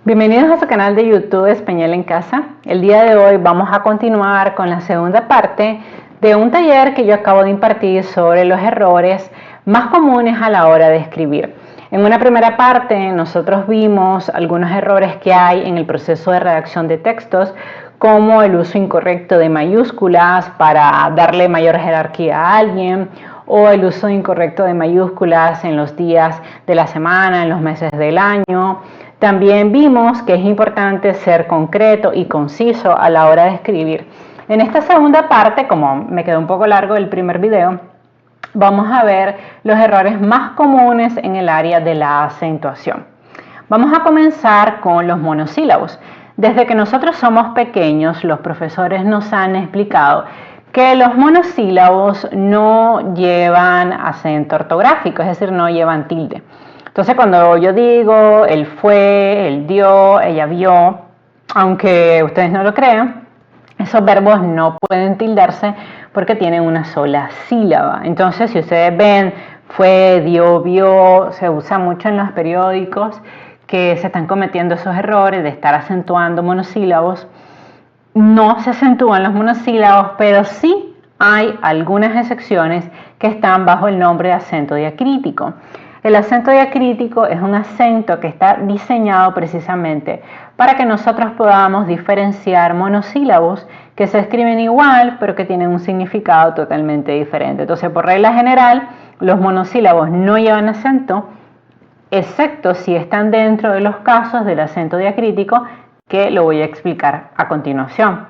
Bienvenidos a su canal de YouTube Español en Casa. El día de hoy vamos a continuar con la segunda parte de un taller que yo acabo de impartir sobre los errores más comunes a la hora de escribir. En una primera parte nosotros vimos algunos errores que hay en el proceso de redacción de textos, como el uso incorrecto de mayúsculas para darle mayor jerarquía a alguien, o el uso incorrecto de mayúsculas en los días de la semana, en los meses del año. También vimos que es importante ser concreto y conciso a la hora de escribir. En esta segunda parte, como me quedó un poco largo el primer video, vamos a ver los errores más comunes en el área de la acentuación. Vamos a comenzar con los monosílabos. Desde que nosotros somos pequeños, los profesores nos han explicado que los monosílabos no llevan acento ortográfico, es decir, no llevan tilde. Entonces, cuando yo digo él fue, él dio, ella vio, aunque ustedes no lo crean, esos verbos no pueden tildarse porque tienen una sola sílaba. Entonces, si ustedes ven fue, dio, vio, se usa mucho en los periódicos que se están cometiendo esos errores de estar acentuando monosílabos. No se acentúan los monosílabos, pero sí hay algunas excepciones que están bajo el nombre de acento diacrítico. El acento diacrítico es un acento que está diseñado precisamente para que nosotros podamos diferenciar monosílabos que se escriben igual, pero que tienen un significado totalmente diferente. Entonces, por regla general, los monosílabos no llevan acento, excepto si están dentro de los casos del acento diacrítico, que lo voy a explicar a continuación.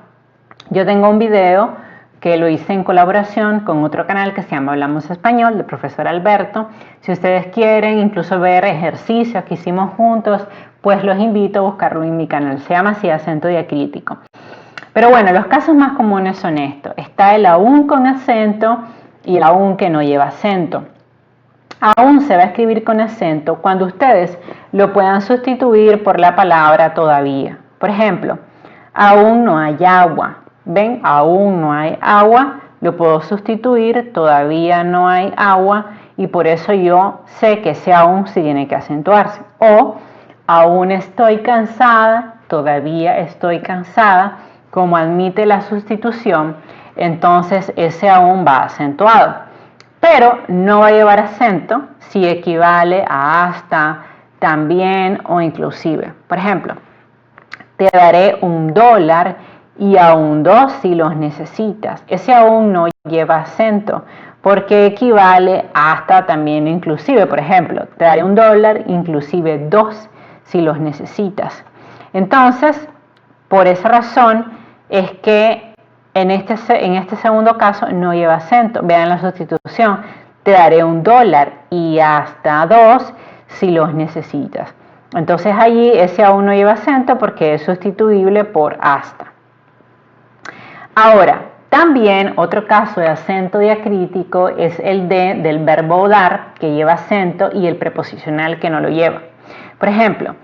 Yo tengo un video que lo hice en colaboración con otro canal que se llama Hablamos Español, del profesor Alberto. Si ustedes quieren incluso ver ejercicios que hicimos juntos, pues los invito a buscarlo en mi canal. Se llama así, acento diacrítico. Pero bueno, los casos más comunes son estos. Está el aún con acento y el aún que no lleva acento. Aún se va a escribir con acento cuando ustedes lo puedan sustituir por la palabra todavía. Por ejemplo, aún no hay agua. ¿Ven? Aún no hay agua, lo puedo sustituir, todavía no hay agua, y por eso yo sé que ese aún sí tiene que acentuarse. O aún estoy cansada, todavía estoy cansada, como admite la sustitución, entonces ese aún va acentuado. Pero no va a llevar acento si equivale a hasta, también o inclusive. Por ejemplo, te daré $1 y aún 2 si los necesitas. Ese aún no lleva acento porque equivale a hasta, también, inclusive. Por ejemplo, te daré $1 inclusive 2 si los necesitas. Entonces, por esa razón es que en este segundo caso no lleva acento. Vean la sustitución. Te daré $1 y hasta 2 si los necesitas. Entonces allí ese aún no lleva acento porque es sustituible por hasta. Ahora, también otro caso de acento diacrítico es el del verbo dar, que lleva acento, y el preposicional que no lo lleva. Por ejemplo,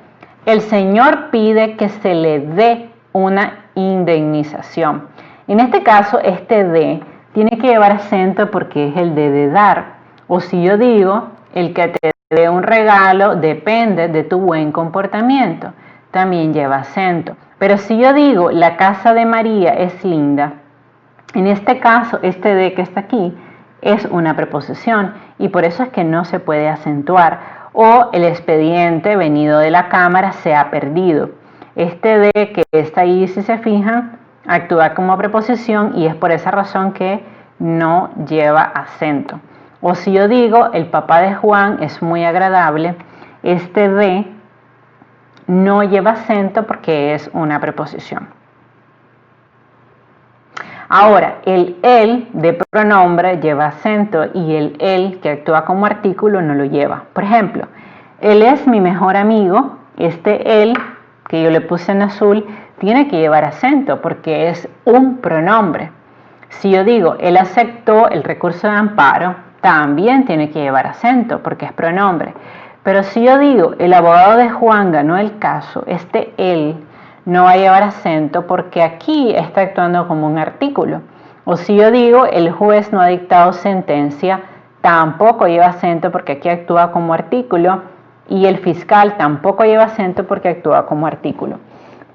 el señor pide que se le dé una indemnización. En este caso, este de tiene que llevar acento porque es el de dar. O si yo digo, el que te dé un regalo depende de tu buen comportamiento, también lleva acento. Pero si yo digo, la casa de María es linda, en este caso, este de que está aquí es una preposición y por eso es que no se puede acentuar. O el expediente venido de la cámara se ha perdido. Este de que está ahí, si se fijan, actúa como preposición y es por esa razón que no lleva acento. O si yo digo, el papá de Juan es muy agradable, este de no lleva acento porque es una preposición. Ahora, el él de pronombre lleva acento y el él que actúa como artículo no lo lleva. Por ejemplo, él es mi mejor amigo, este él que yo le puse en azul tiene que llevar acento porque es un pronombre. Si yo digo, él aceptó el recurso de amparo, también tiene que llevar acento porque es pronombre. Pero si yo digo, el abogado de Juan ganó el caso, este él no va a llevar acento porque aquí está actuando como un artículo. O si yo digo, el juez no ha dictado sentencia, tampoco lleva acento porque aquí actúa como artículo y el fiscal tampoco lleva acento porque actúa como artículo.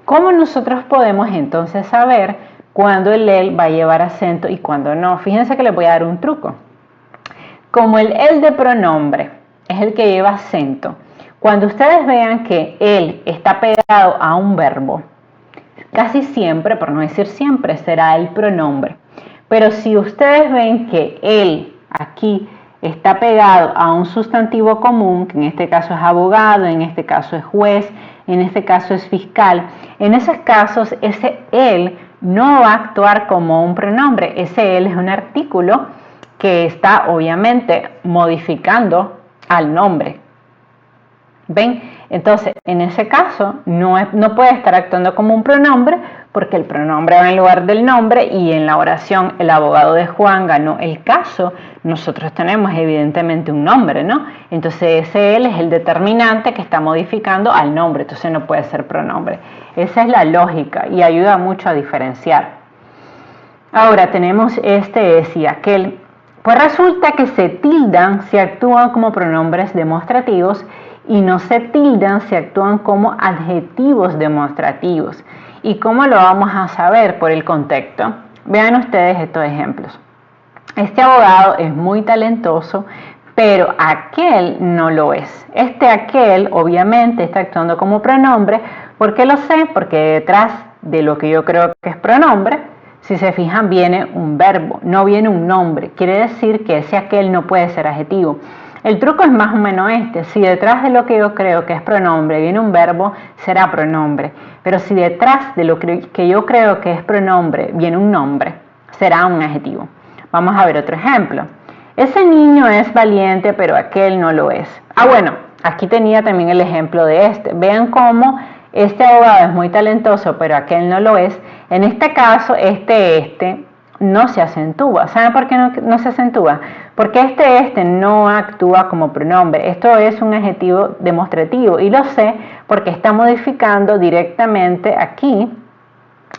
¿Cómo nosotros podemos entonces saber cuándo el él va a llevar acento y cuándo no? Fíjense que les voy a dar un truco. Como el él de pronombre es el que lleva acento, cuando ustedes vean que él está pegado a un verbo, casi siempre, por no decir siempre, será el pronombre. Pero si ustedes ven que él aquí está pegado a un sustantivo común, que en este caso es abogado, en este caso es juez, en este caso es fiscal, en esos casos ese él no va a actuar como un pronombre, ese él es un artículo que está obviamente modificando al nombre. ¿Ven? Entonces, en ese caso, no puede estar actuando como un pronombre porque el pronombre va en lugar del nombre y en la oración el abogado de Juan ganó el caso. Nosotros tenemos evidentemente un nombre, ¿no? Entonces, ese él es el determinante que está modificando al nombre, entonces no puede ser pronombre. Esa es la lógica y ayuda mucho a diferenciar. Ahora tenemos es y aquel. Pues resulta que se tildan si actúan como pronombres demostrativos y no se tildan si actúan como adjetivos demostrativos. ¿Y cómo lo vamos a saber? Por el contexto. Vean ustedes estos ejemplos. Este abogado es muy talentoso, pero aquel no lo es. Aquel obviamente está actuando como pronombre. ¿Por qué lo sé? Porque detrás de lo que yo creo que es pronombre, si se fijan, viene un verbo, no viene un nombre. Quiere decir que ese aquel no puede ser adjetivo. El truco es más o menos este. Si detrás de lo que yo creo que es pronombre viene un verbo, será pronombre. Pero si detrás de lo que yo creo que es pronombre viene un nombre, será un adjetivo. Vamos a ver otro ejemplo. Ese niño es valiente, pero aquel no lo es. Bueno, aquí tenía también el ejemplo de este. Vean cómo este abogado es muy talentoso, pero aquel no lo es. En este caso, este no se acentúa. ¿Saben por qué no se acentúa? Porque este no actúa como pronombre. Esto es un adjetivo demostrativo y lo sé porque está modificando directamente aquí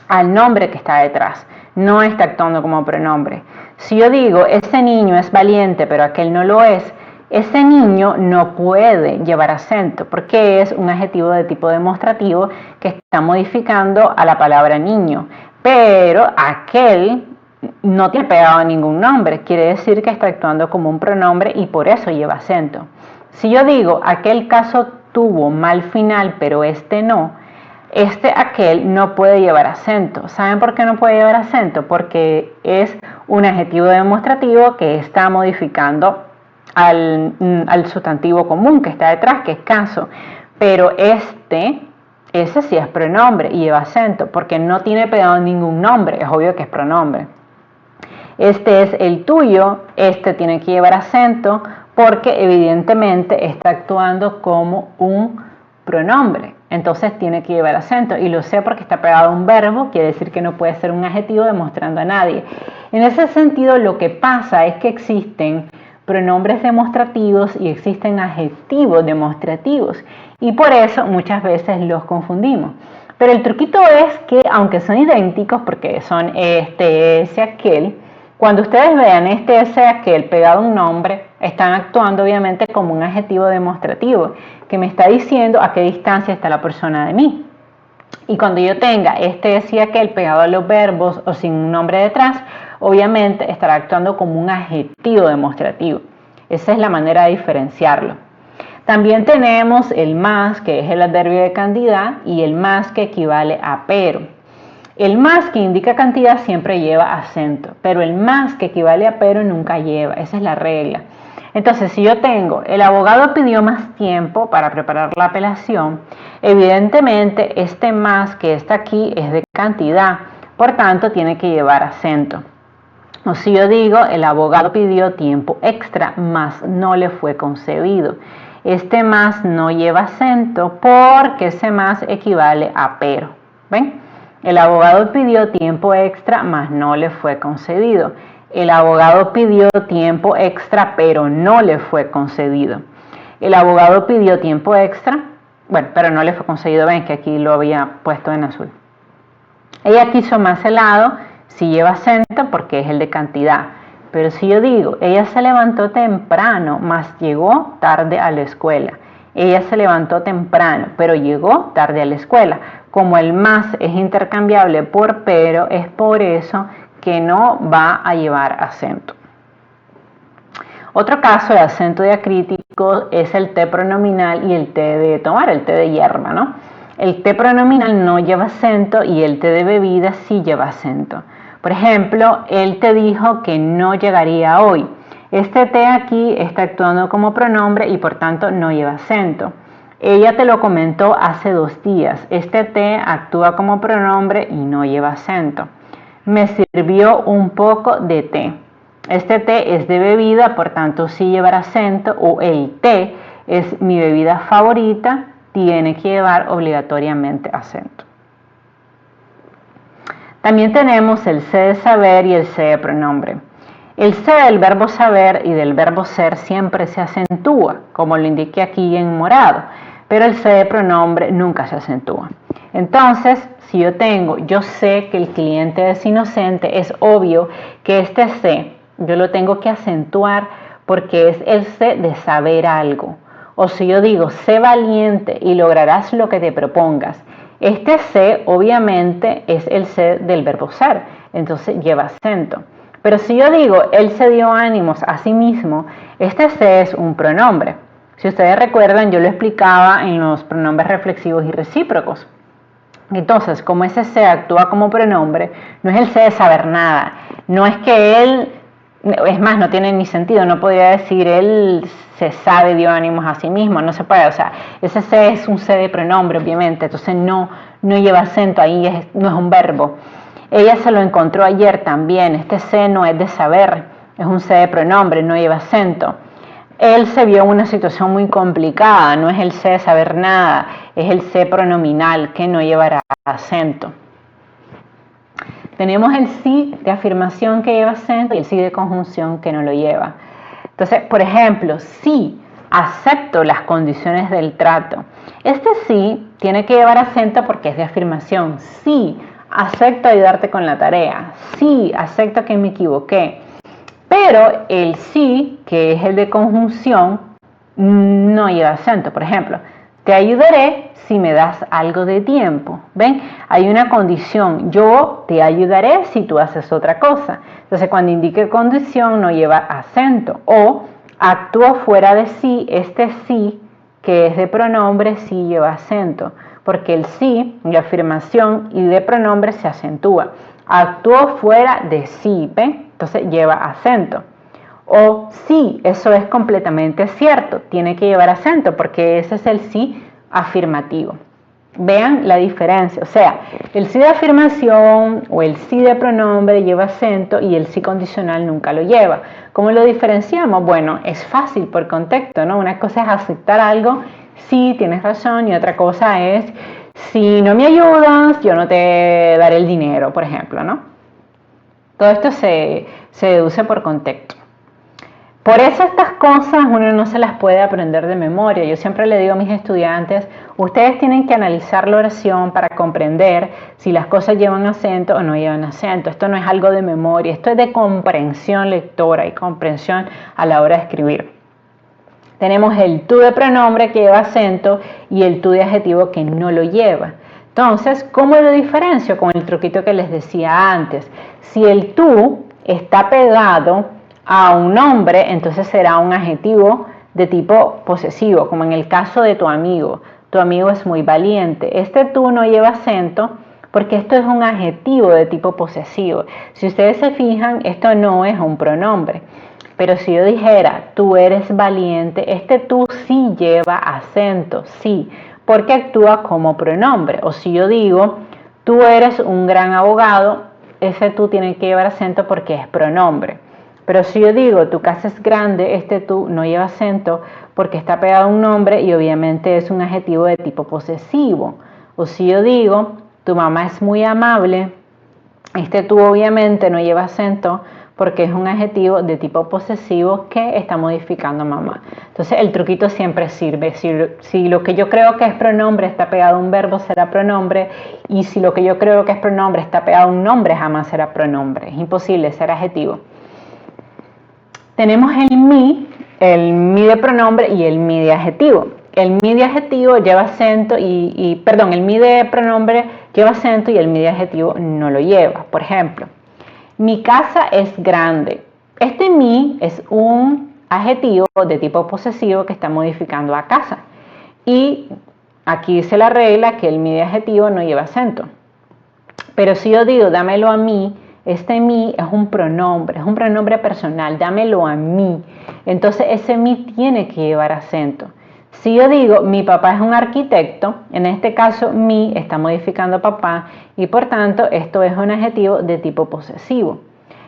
al nombre que está detrás. No está actuando como pronombre. Si yo digo, ese niño es valiente, pero aquel no lo es, ese niño no puede llevar acento porque es un adjetivo de tipo demostrativo que está modificando a la palabra niño. Pero aquel no tiene pegado ningún nombre, quiere decir que está actuando como un pronombre y por eso lleva acento. Si yo digo, aquel caso tuvo mal final, pero este no, aquel no puede llevar acento. ¿Saben por qué no puede llevar acento? Porque es un adjetivo demostrativo que está modificando al sustantivo común que está detrás, que es caso. Pero ese sí es pronombre y lleva acento porque no tiene pegado ningún nombre, es obvio que es pronombre. Este es el tuyo, tiene que llevar acento porque evidentemente está actuando como un pronombre, entonces tiene que llevar acento y lo sé porque está pegado a un verbo, quiere decir que no puede ser un adjetivo demostrando a nadie. En ese sentido, lo que pasa es que existen pronombres demostrativos y existen adjetivos demostrativos y por eso muchas veces los confundimos. Pero el truquito es que aunque son idénticos porque son ese, aquel, cuando ustedes vean ese, aquel pegado a un nombre, están actuando obviamente como un adjetivo demostrativo que me está diciendo a qué distancia está la persona de mí. Y cuando yo tenga ese y aquel pegado a los verbos o sin un nombre detrás, obviamente estará actuando como un adjetivo demostrativo. Esa es la manera de diferenciarlo. También tenemos el más, que es el adverbio de cantidad, y el más que equivale a pero. El más que indica cantidad siempre lleva acento, pero el más que equivale a pero nunca lleva, esa es la regla. Entonces, si yo tengo, el abogado pidió más tiempo para preparar la apelación, evidentemente este más que está aquí es de cantidad, por tanto tiene que llevar acento. O si yo digo, el abogado pidió tiempo extra, más no le fue concedido. Este más no lleva acento porque ese más equivale a pero. ¿Ven? El abogado pidió tiempo extra, mas no le fue concedido. El abogado pidió tiempo extra, pero no le fue concedido. El abogado pidió tiempo extra, pero no le fue concedido. Ven que aquí lo había puesto en azul. Ella quiso más helado, si lleva acento porque es el de cantidad. Pero si yo digo, ella se levantó temprano, mas llegó tarde a la escuela. Ella se levantó temprano, pero llegó tarde a la escuela. Como el más es intercambiable por pero, es por eso que no va a llevar acento. Otro caso de acento diacrítico es el té pronominal y el té de tomar, el té de hierba, ¿no? El té pronominal no lleva acento y el té de bebida sí lleva acento. Por ejemplo, él te dijo que no llegaría hoy. Este té aquí está actuando como pronombre y por tanto no lleva acento. Ella te lo comentó hace 2 días. Este té actúa como pronombre y no lleva acento. Me sirvió un poco de té. Este té es de bebida, por tanto sí llevará acento, o el té es mi bebida favorita, tiene que llevar obligatoriamente acento. También tenemos el se de saber y el se de pronombre. El se del verbo saber y del verbo ser siempre se acentúa, como lo indiqué aquí en morado, pero el se de pronombre nunca se acentúa. Entonces, si yo sé que el cliente es inocente, es obvio que este se yo lo tengo que acentuar porque es el se de saber algo. O si yo digo, sé valiente y lograrás lo que te propongas. Este se obviamente es el se del verbo ser, entonces lleva acento. Pero si yo digo, él se dio ánimos a sí mismo, este se es un pronombre. Si ustedes recuerdan, yo lo explicaba en los pronombres reflexivos y recíprocos. Entonces, como ese se actúa como pronombre, no es el se de saber nada. No es que él, es más, no tiene ni sentido, no podría decir él se sabe, dio ánimos a sí mismo, no se puede, o sea, ese se es un se de pronombre, obviamente, entonces no lleva acento, ahí no es un verbo. Ella se lo encontró ayer también, este se no es de saber, es un se de pronombre, no lleva acento. Él se vio en una situación muy complicada, no es el se de saber nada, es el se pronominal que no llevará acento. Tenemos el sí de afirmación que lleva acento y el sí de conjunción que no lo lleva. Entonces, por ejemplo, sí, acepto las condiciones del trato. Este sí tiene que llevar acento porque es de afirmación. Sí, acepto ayudarte con la tarea. Sí, acepto que me equivoqué. Pero el sí, que es el de conjunción, no lleva acento. Por ejemplo, te ayudaré si me das algo de tiempo. ¿Ven? Hay una condición. Yo te ayudaré si tú haces otra cosa. Entonces, cuando indique condición, no lleva acento. O actúo fuera de sí. Este sí, que es de pronombre, sí lleva acento. Porque el sí, de afirmación y de pronombre se acentúa. Actúo fuera de sí. ¿Ven? Entonces, lleva acento. O sí, eso es completamente cierto, tiene que llevar acento porque ese es el sí afirmativo. Vean la diferencia, o sea, el sí de afirmación o el sí de pronombre lleva acento y el sí condicional nunca lo lleva. ¿Cómo lo diferenciamos? Bueno, es fácil por contexto, ¿no? Una cosa es aceptar algo, sí, tienes razón, y otra cosa es, si no me ayudas, yo no te daré el dinero, por ejemplo, ¿no? Todo esto se deduce por contexto. Por eso estas cosas uno no se las puede aprender de memoria. Yo siempre le digo a mis estudiantes, ustedes tienen que analizar la oración para comprender si las cosas llevan acento o no llevan acento. Esto no es algo de memoria, esto es de comprensión lectora y comprensión a la hora de escribir. Tenemos el tú de pronombre que lleva acento y el tú de adjetivo que no lo lleva. Entonces, ¿cómo lo diferencio? Con el truquito que les decía antes. Si el tú está pegado a un nombre, entonces será un adjetivo de tipo posesivo, como en el caso de tu amigo. Tu amigo es muy valiente. Este tú no lleva acento porque esto es un adjetivo de tipo posesivo. Si ustedes se fijan, esto no es un pronombre. Pero si yo dijera, tú eres valiente, este tú sí lleva acento, sí, porque actúa como pronombre. O si yo digo, tú eres un gran abogado, ese tú tiene que llevar acento porque es pronombre. Pero si yo digo, tu casa es grande, este tú no lleva acento porque está pegado a un nombre y obviamente es un adjetivo de tipo posesivo. O si yo digo, tu mamá es muy amable, este tú obviamente no lleva acento porque es un adjetivo de tipo posesivo que está modificando mamá. Entonces el truquito siempre sirve. Si lo que yo creo que es pronombre está pegado a un verbo, será pronombre. Y si lo que yo creo que es pronombre está pegado a un nombre, jamás será pronombre. Es imposible ser adjetivo. Tenemos el mi de pronombre y el mi de adjetivo. el mi de adjetivo lleva acento perdón, el mi de pronombre lleva acento y el mi de adjetivo no lo lleva. Por ejemplo, mi casa es grande. Este mi es un adjetivo de tipo posesivo que está modificando a casa. Y aquí dice la regla que el mi de adjetivo no lleva acento. Pero si yo digo dámelo a mí, este mi es un pronombre personal, dámelo a mí. Entonces ese mi tiene que llevar acento. Si yo digo mi papá es un arquitecto, en este caso mi está modificando a papá y por tanto esto es un adjetivo de tipo posesivo.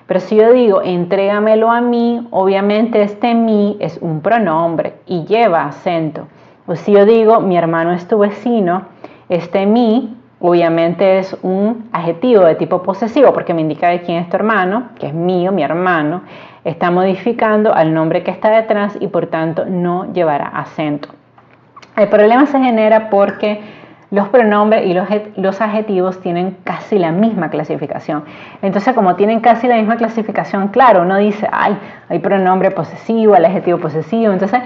Pero si yo digo entrégamelo a mí, obviamente este mi es un pronombre y lleva acento. O si yo digo mi hermano es tu vecino, este mi obviamente es un adjetivo de tipo posesivo porque me indica de quién es tu hermano, que es mío, mi hermano. Está modificando al nombre que está detrás y por tanto no llevará acento. El problema se genera porque los pronombres y los adjetivos tienen casi la misma clasificación. Entonces, como tienen casi la misma clasificación, claro, uno dice, ay, hay pronombre posesivo, el adjetivo posesivo. Entonces,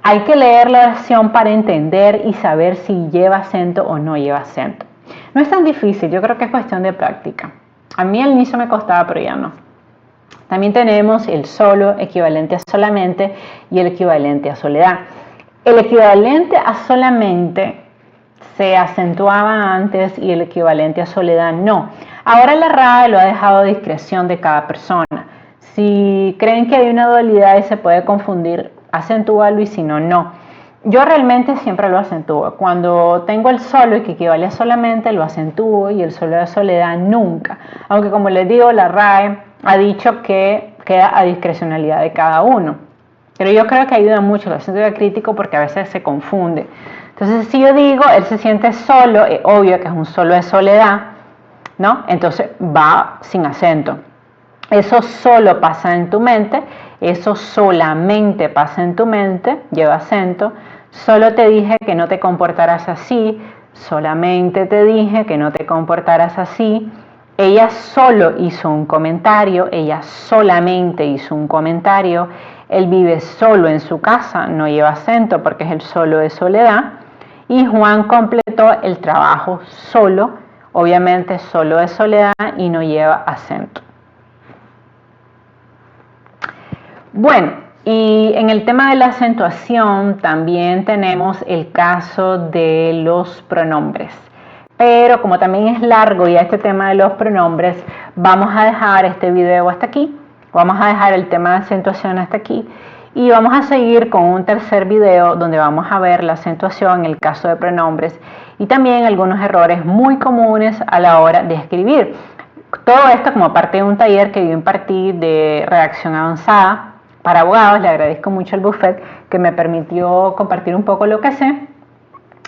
hay que leer la oración para entender y saber si lleva acento o no lleva acento. No es tan difícil, yo creo que es cuestión de práctica. A mí al inicio me costaba, pero ya no. También tenemos el solo, equivalente a solamente, y el equivalente a soledad. El equivalente a solamente se acentuaba antes y el equivalente a soledad no. Ahora la RAE lo ha dejado a discreción de cada persona. Si creen que hay una dualidad y se puede confundir, acentúalo y si no, no. Yo realmente siempre lo acentúo. Cuando tengo el solo y que equivale a solamente, lo acentúo y el solo de soledad nunca. Aunque como les digo, la RAE ha dicho que queda a discrecionalidad de cada uno. Pero yo creo que ayuda mucho el acento diacrítico porque a veces se confunde. Entonces, si yo digo, él se siente solo, es obvio que es un solo de soledad, ¿no? Entonces va sin acento. Eso solo pasa en tu mente, eso solamente pasa en tu mente, lleva acento. Solo te dije que no te comportarás así, solamente te dije que no te comportarás así. Ella solo hizo un comentario, ella solamente hizo un comentario. Él vive solo en su casa, no lleva acento porque es el solo de soledad. Y Juan completó el trabajo solo, obviamente solo de soledad y no lleva acento. Bueno, y en el tema de la acentuación también tenemos el caso de los pronombres. Pero como también es largo ya este tema de los pronombres, vamos a dejar este video hasta aquí. Vamos a dejar el tema de acentuación hasta aquí. Y vamos a seguir con un tercer video donde vamos a ver la acentuación en el caso de pronombres y también algunos errores muy comunes a la hora de escribir. Todo esto como parte de un taller que yo impartí de redacción avanzada para abogados. Le agradezco mucho al Buffet que me permitió compartir un poco lo que sé.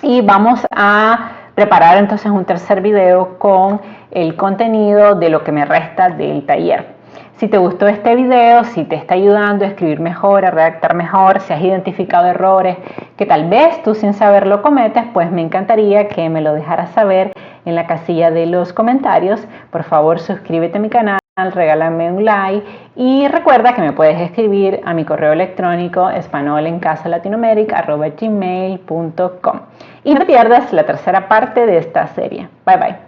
Y vamos a preparar entonces un tercer video con el contenido de lo que me resta del taller. Si te gustó este video, si te está ayudando a escribir mejor, a redactar mejor, si has identificado errores que tal vez tú sin saberlo cometes, pues me encantaría que me lo dejaras saber en la casilla de los comentarios. Por favor, suscríbete a mi canal, regálame un like y recuerda que me puedes escribir a mi correo electrónico espanolencasalatinamerica@gmail.com. Y no te pierdas la tercera parte de esta serie. Bye bye.